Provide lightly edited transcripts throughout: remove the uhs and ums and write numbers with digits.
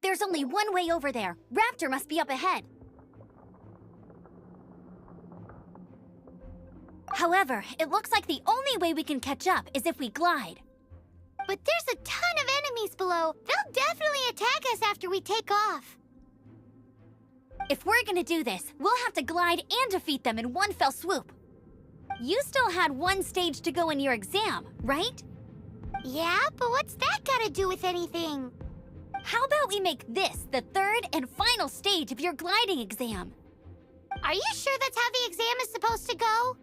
There's only one way over there. Raptor must be up ahead. However, it looks like the only way we can catch up is if we glide. But there's a ton of enemies below. They'll definitely attack us after we take off. If we're gonna do this, we'll have to glide and defeat them in one fell swoop. You still had one stage to go in your exam, right? Yeah, but what's that gotta do with anything? How about we make this the third and final stage of your gliding exam? Are you sure that's how the exam is supposed to go?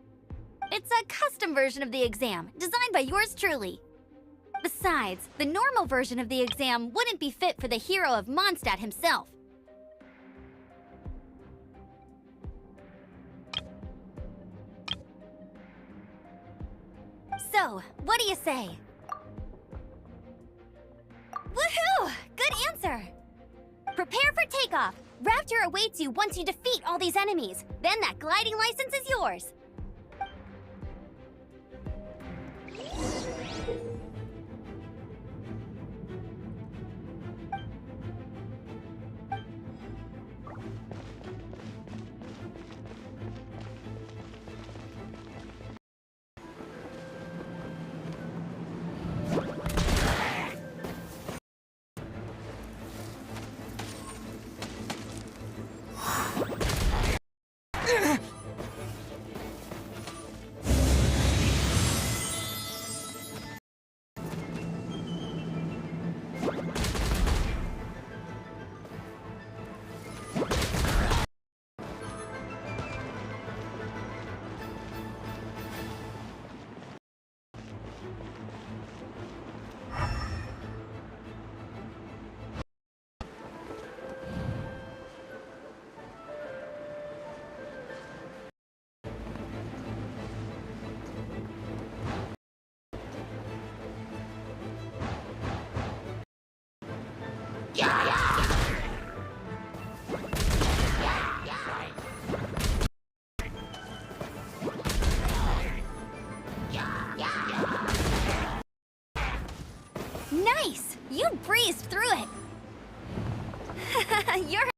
It's a custom version of the exam, designed by yours truly. Besides, the normal version of the exam wouldn't be fit for the hero of Mondstadt himself. So, what do you say? Woohoo! Good answer! Prepare for takeoff. Raptor awaits you once you defeat all these enemies. Then that gliding license is yours. Nice! You breezed through it! You're...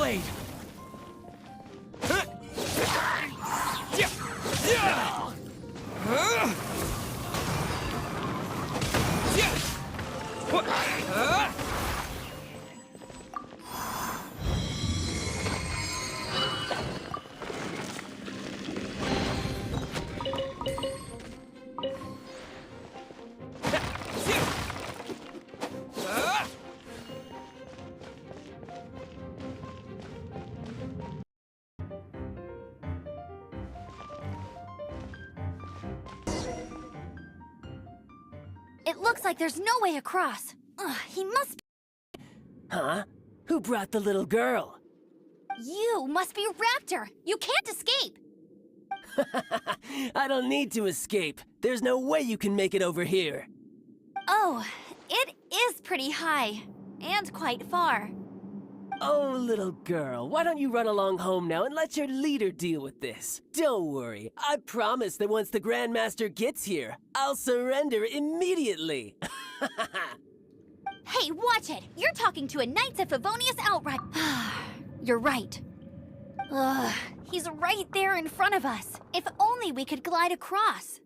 blade! It looks like there's no way across. Ugh, he must be... Huh? Who brought the little girl? You must be Raptor! You can't escape! I don't need to escape. There's no way you can make it over here. Oh, it is pretty high. And quite far. Oh, little girl, why don't you run along home now and let your leader deal with this? Don't worry, I promise that once the Grandmaster gets here, I'll surrender immediately. Hey, watch it! You're talking to a Knights of Favonius outright. You're right. Ugh, he's right there in front of us. If only we could glide across.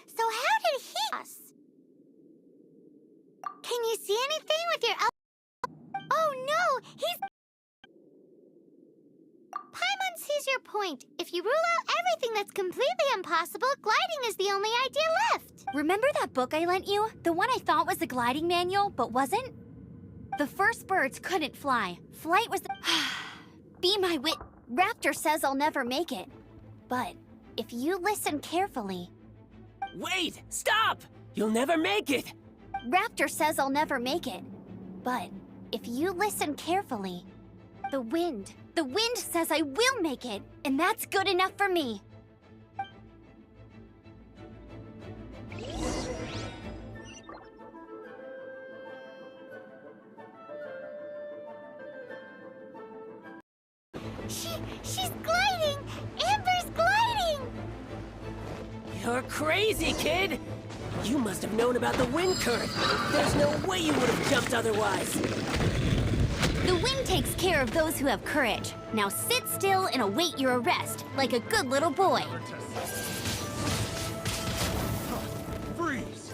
So how did he... Can you see anything with your... Oh no, he's... Paimon sees your point. If you rule out everything that's completely impossible, gliding is the only idea left. Remember that book I lent you? The one I thought was the gliding manual, but wasn't? The first birds couldn't fly. Flight was the... Be my wit... Raptor says I'll never make it. But if you listen carefully... Wait! Stop! You'll never make it! Raptor says I'll never make it. But if you listen carefully... The wind says I will make it, and that's good enough for me. She's gliding! Amber's gliding! You're crazy, kid! You must have known about the wind current. There's no way you would have jumped otherwise. The wind takes care of those who have courage. Now sit still and await your arrest, like a good little boy. Freeze!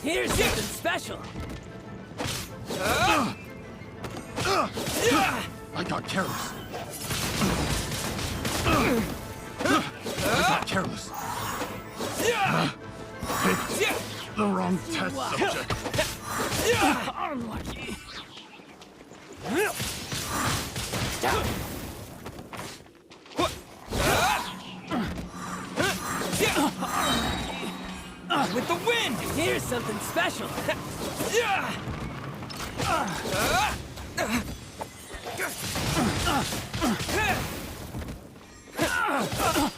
Here's something special. I got careless. I got careless. Picked the wrong test subject. Unlucky. With the wind! Here's something special.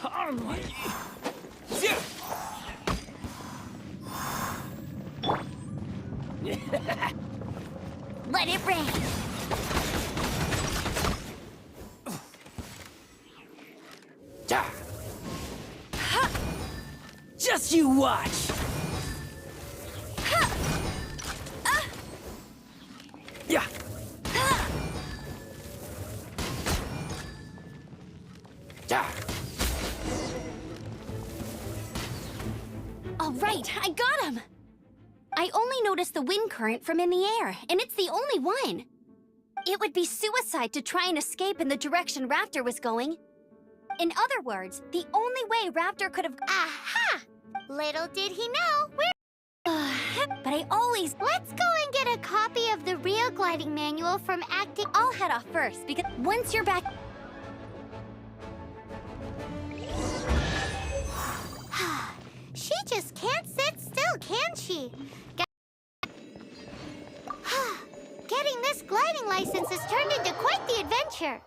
Unlucky. Let it rain. Just you watch. Yeah. All right, I got him. I only noticed the wind current from in the air, and it's the only one. It would be suicide to try and escape in the direction Raptor was going. In other words, the only way Raptor could have... Aha! Little did he know, But I always... Let's go and get a copy of the real gliding manual from acting... I'll head off first, because once you're back... She just can't sit still, can she? Getting this gliding license has turned into quite the adventure.